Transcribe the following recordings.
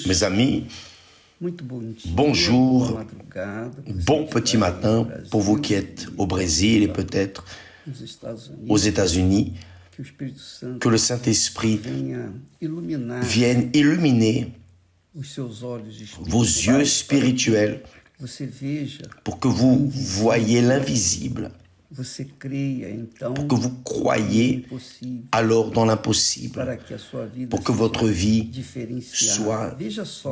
Mes amis, bonjour, bon petit matin pour vous qui êtes au Brésil et peut-être aux États-Unis. Que le Saint-Esprit vienne illuminer vos yeux spirituels pour que vous voyez l'invisible, pour que vous croyiez alors dans l'impossible, pour que votre vie soit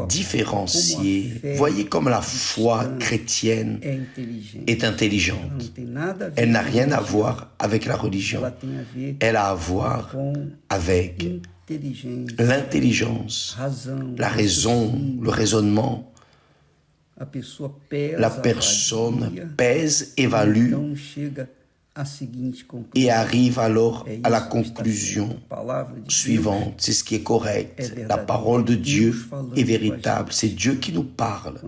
différenciée. Voyez comme la foi chrétienne est intelligente. Elle n'a rien à voir avec la religion. Elle a à voir avec l'intelligence, la raison, le raisonnement. La personne pèse, évalue et arrive alors à la conclusion suivante. C'est ce qui est correct. La parole de Dieu est véritable. C'est Dieu qui nous parle.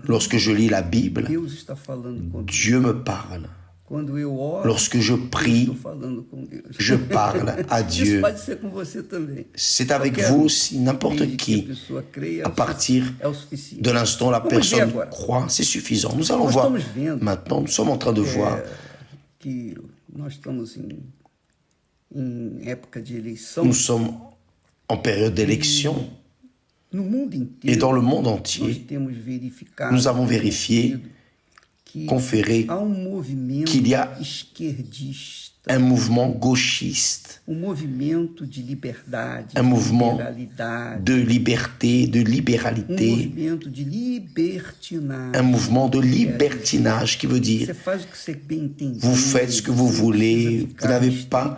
Lorsque je lis la Bible, Dieu me parle. Lorsque je prie, je parle à Dieu. C'est avec vous aussi, n'importe qui. À partir de l'instant où la personne croit, c'est suffisant. Nous allons voir maintenant, nous sommes en train de voir nous sommes en période d'élection et dans le monde entier, nous avons vérifié conféré qu'il y a un mouvement gauchiste, un mouvement de liberté, de libéralité, un mouvement de libertinage qui veut dire vous faites ce que vous voulez, vous n'avez pas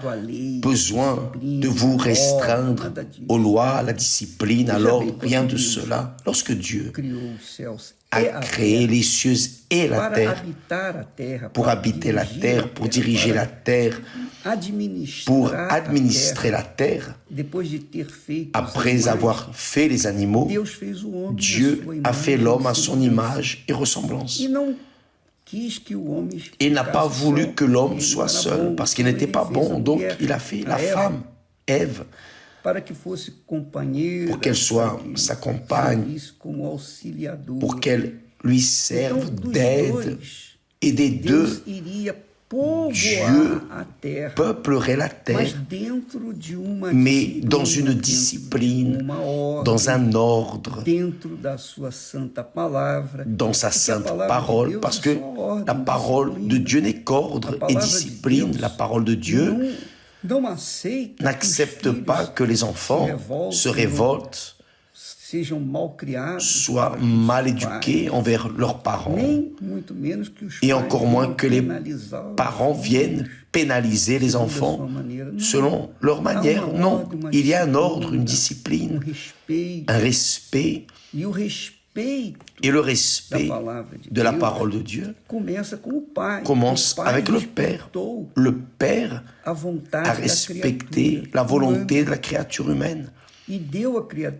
besoin de vous restreindre aux lois, à la discipline, alors rien de cela. Lorsque Dieu a créé les cieux et la terre, pour habiter la terre, pour diriger la terre, pour administrer la terre. Après avoir fait les animaux, Dieu a fait l'homme à son image et ressemblance. Il n'a pas voulu que l'homme soit seul, parce qu'il n'était pas bon, donc il a fait la femme, Ève, pour qu'elle soit sa compagne, pour qu'elle lui serve d'aide, et des deux, Dieu peuplerait la terre, mais dans une discipline, dans un ordre, dans sa sainte parole, parce que la parole de Dieu n'est qu'ordre et discipline. La parole de Dieu n'accepte pas que les enfants se révoltent, soient mal éduqués envers leurs parents, et encore moins que les parents viennent pénaliser les enfants selon leur manière. Non, il y a un ordre, une discipline, un respect. Et le respect de la parole de Dieu commence avec le Père. Le Père a respecté la volonté de la créature humaine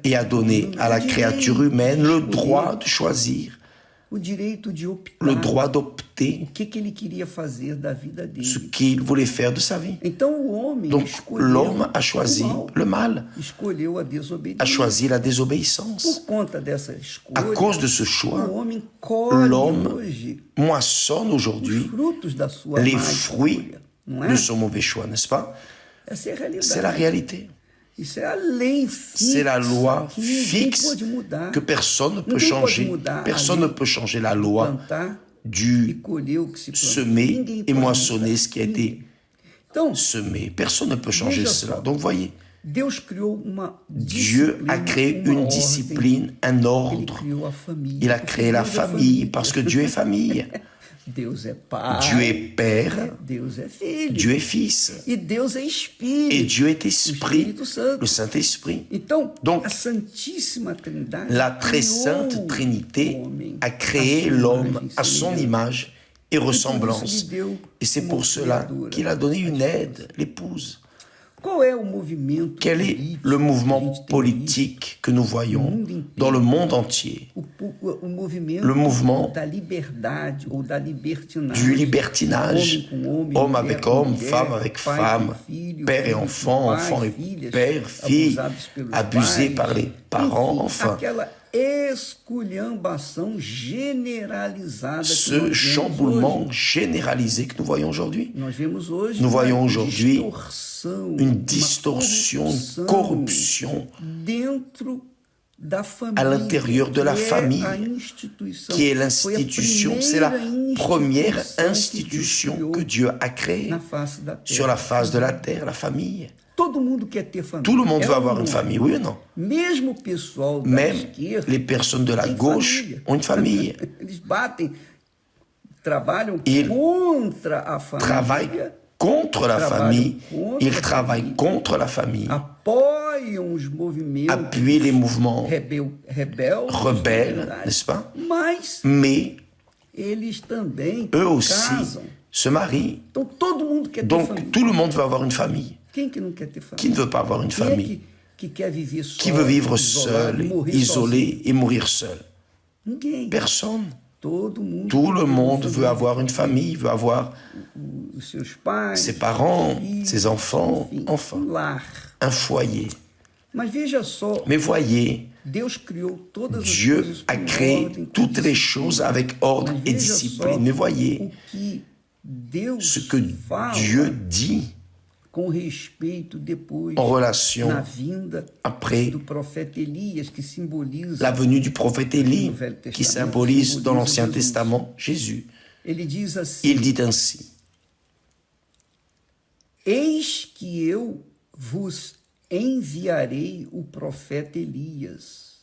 et a donné à la créature humaine le droit de choisir, le droit d'opter ce qu'il voulait faire de sa vie. Donc l'homme a choisi le mal, a choisi la désobéissance. À cause de ce choix, l'homme moissonne aujourd'hui les fruits de son mauvais choix, n'est-ce pas? C'est la réalité. C'est la loi fixe que personne ne peut changer. Personne ne peut changer la loi du semer et moissonner ce qui a été semé. Personne ne peut changer cela. Donc voyez, Dieu a créé une discipline, un ordre. Il a créé la famille parce que Dieu est famille. Dieu est Père, Dieu est Fils, et Dieu est Esprit, le Saint-Esprit. Donc, la très sainte Trinité a créé l'homme à son image et ressemblance. Et c'est pour cela qu'il a donné une aide, l'épouse. Quel est le mouvement politique que nous voyons dans le monde entier? Le mouvement du libertinage, homme avec homme, femme avec femme, père et enfant, enfant et père, fille, abusés par les parents, enfin. Ce chamboulement généralisé que nous voyons aujourd'hui. Nous voyons aujourd'hui une distorsion, une corruption à l'intérieur de la famille, qui est l'institution, c'est la première institution que Dieu a créée sur la face de la terre, la famille. Tout le monde veut avoir une famille, oui ou non? Même les personnes de la gauche ont une famille. Ils travaillent contre la famille, ils travaillent contre la famille, appuient les mouvements rebelles, n'est-ce pas? Mais eux aussi se marient. Donc tout le monde veut avoir une famille. Qui ne veut pas avoir une famille? Qui veut vivre seul, isolé et mourir seul? Personne. Tout le monde veut avoir une famille, veut avoir ses parents, ses enfants, enfin, un foyer. Mais voyez, Dieu a créé toutes les choses avec ordre et discipline. Mais voyez ce que Dieu dit en relation après la venue du prophète Élie, qui symbolise dans l'Ancien Testament Jésus. Il dit ainsi: Eis que eu vos enviarei o profeta Elias,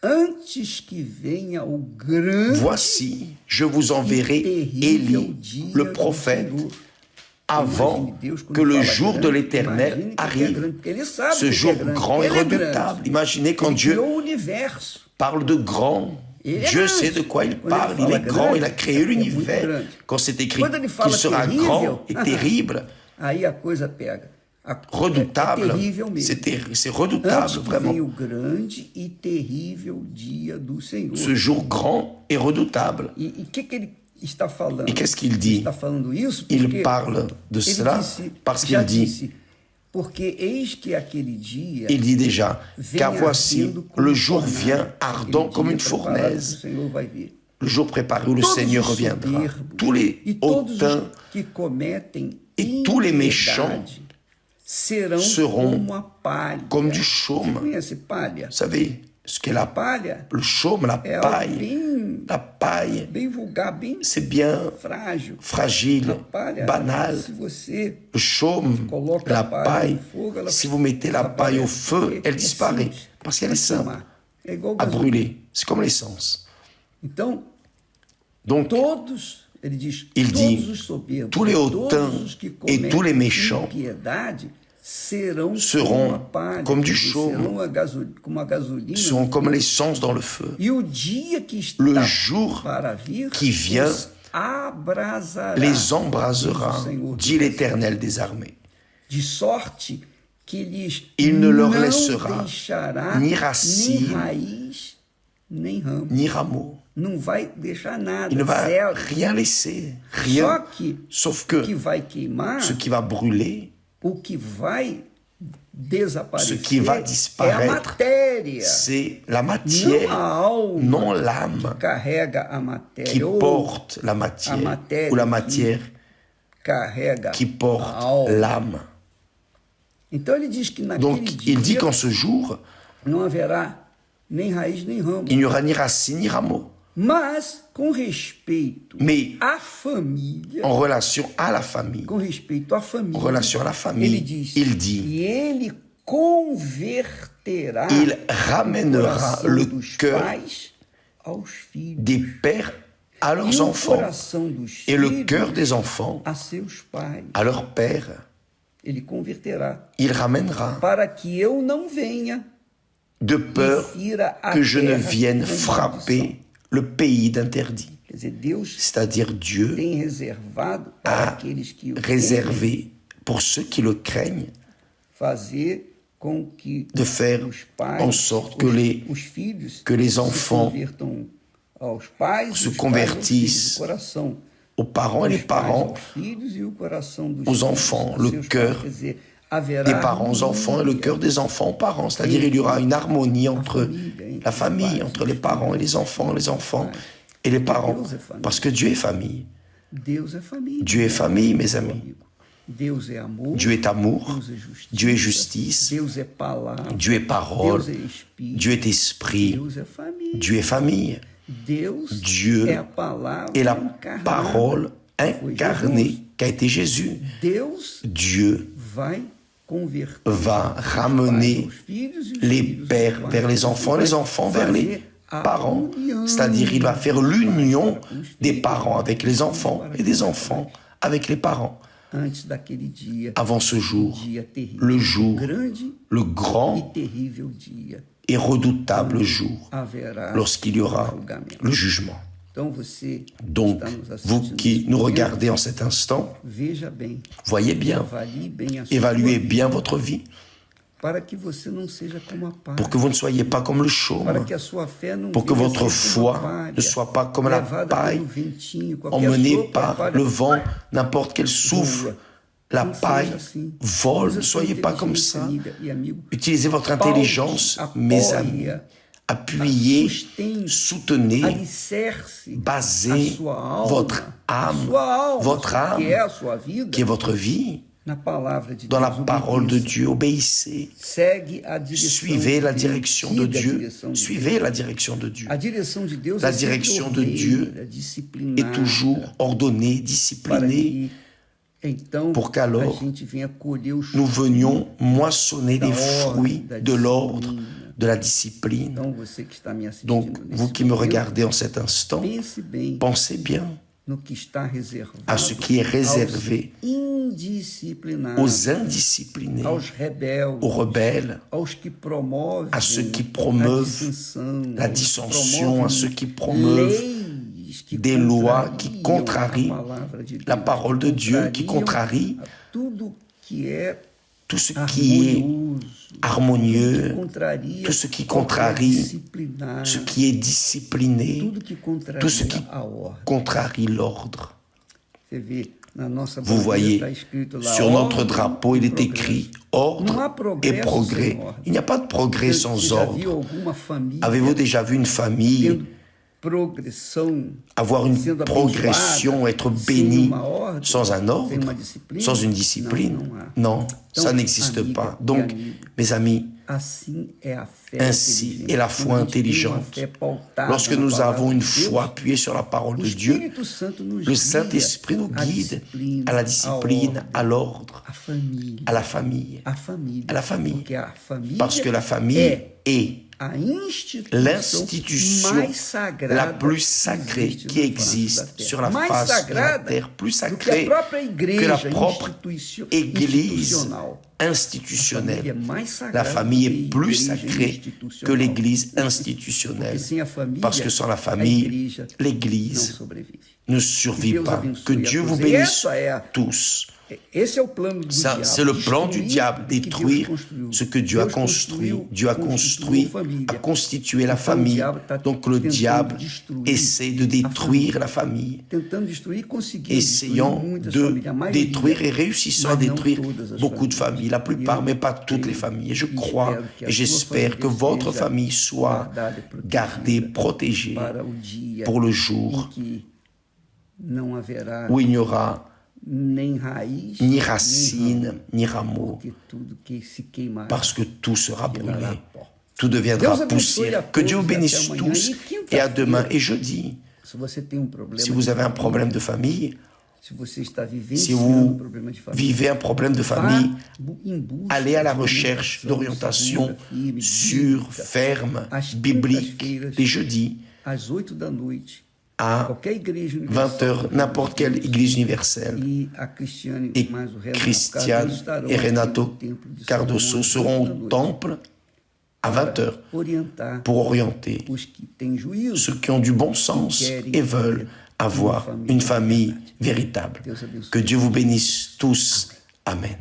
antes que venha o grande. Voici, je vous enverrai Élie, le prophète, avant que le jour de l'Éternel arrive, ce jour grand et redoutable. Imaginez quand Dieu parle de grand, Dieu sait de quoi il parle, il est grand, il a créé l'univers. Quand c'est écrit qu'il sera grand et terrible, redoutable, c'est redoutable vraiment. Ce jour grand et redoutable. Et qu'est-ce qu'il dit? Il parle de cela parce qu'il dit, il dit déjà, car voici, le jour vient ardent comme une fournaise. Le jour préparé où le Seigneur reviendra. Tous les hautains et tous les méchants seront comme du chaume. Vous savez ce qu'est la paille? Le chaume, la paille. La paille, c'est bien fragile, banal. Le chaume, la paille, si vous mettez la paille au feu, elle disparaît. Parce qu'elle est simple à brûler. C'est comme l'essence. Donc, il dit, tous les hautains et tous les méchants seront comme du chaume, seront comme l'essence dans le feu. Le jour qui vient les embrasera, dit l'Éternel des armées. Il ne leur laissera ni racine, ni rameau. Il ne va rien laisser, rien, sauf que ce qui va brûler, ce qui va disparaître, c'est la matière, non l'âme qui porte la matière, ou la matière qui porte l'âme. Donc, il dit qu'en ce jour, il n'y aura ni racine ni rameau. Mais en relation à la famille, en relation à la famille, il dit, il ramènera le cœur des pères à leurs enfants et le cœur des enfants à leurs pères. Il ramènera de peur que je ne vienne frapper le pays d'interdit. C'est-à-dire Dieu a réservé pour ceux qui le craignent de faire en sorte que les enfants se convertissent aux parents et les parents aux enfants, le cœur des parents aux enfants et le cœur des enfants aux parents. C'est-à-dire il y aura une harmonie entre la famille, entre les parents et les enfants et les parents. Parce que Dieu est famille. Dieu est famille, mes amis. Dieu est amour, Dieu est justice, Dieu est parole, Dieu est esprit, Dieu est famille. Dieu est la parole incarnée qu'a été Jésus. Dieu va ramener les pères vers les enfants vers les parents. C'est-à-dire il va faire l'union des parents avec les enfants et des enfants avec les parents. Avant ce jour, le grand et redoutable jour, lorsqu'il y aura le jugement. Donc, vous qui nous regardez en cet instant, voyez bien, évaluez bien votre vie, pour que vous ne soyez pas comme le chaume, pour que votre foi ne soit pas comme la paille, emmenée par le vent, n'importe quel souffle. La paille vole, ne soyez pas comme ça. Utilisez votre intelligence, mes amis. Appuyez, soutenez, basez votre âme qui est votre vie, dans la parole de Dieu. Obéissez, suivez la direction de Dieu, suivez la direction de Dieu. La direction de Dieu est toujours ordonnée, disciplinée, pour qu'alors nous venions moissonner les fruits de l'ordre, de la discipline. Donc, vous qui me regardez en cet instant, pensez bien à ce qui est réservé aux indisciplinés, aux rebelles, à ceux qui promeuvent la dissension, à ceux qui promeuvent des lois qui contrarient la parole de Dieu, qui contrarient tout ce qui est harmonieux, tout ce qui contrarie ce qui est discipliné, tout ce qui contrarie l'ordre. Vous voyez, sur notre drapeau, il est écrit ordre et progrès. Il n'y a pas de progrès sans ordre. Avez-vous déjà vu une famille avoir une progression, être béni sans un ordre, sans une discipline? Non, ça n'existe pas. Donc, mes amis, ainsi est la foi intelligente. Lorsque nous avons une foi appuyée sur la parole de Dieu, le Saint-Esprit nous guide à la discipline, à l'ordre, à la famille, parce que la famille est l'institution la plus sacrée qui existe sur la face de la terre, plus sacrée que la propre Église institutionnelle. La famille est plus sacrée que l'Église institutionnelle, parce que sans la famille, l'Église ne survit pas. Que Dieu vous bénisse tous. Ça, c'est le plan du diable, détruire ce que Dieu a construit. Dieu a construit, a constitué la famille. Donc le diable essaie de détruire la famille, essayant de détruire et réussissant à détruire beaucoup de familles, la plupart, mais pas toutes les familles. Et je crois et j'espère que votre famille soit gardée, protégée pour le jour où il n'y aura ni racine, ni rameau, parce que tout sera brûlé, tout deviendra poussière. Que Dieu vous bénisse tous, et à demain. Et jeudi, si vous avez un problème de famille, si vous vivez un problème de famille, allez à la recherche d'orientation sûre, ferme, biblique, les jeudis, à 20h, n'importe quelle église universelle. Et Christiane et Renato Cardoso seront au temple à 20h pour orienter ceux qui ont du bon sens et veulent avoir une famille véritable. Que Dieu vous bénisse tous. Amen.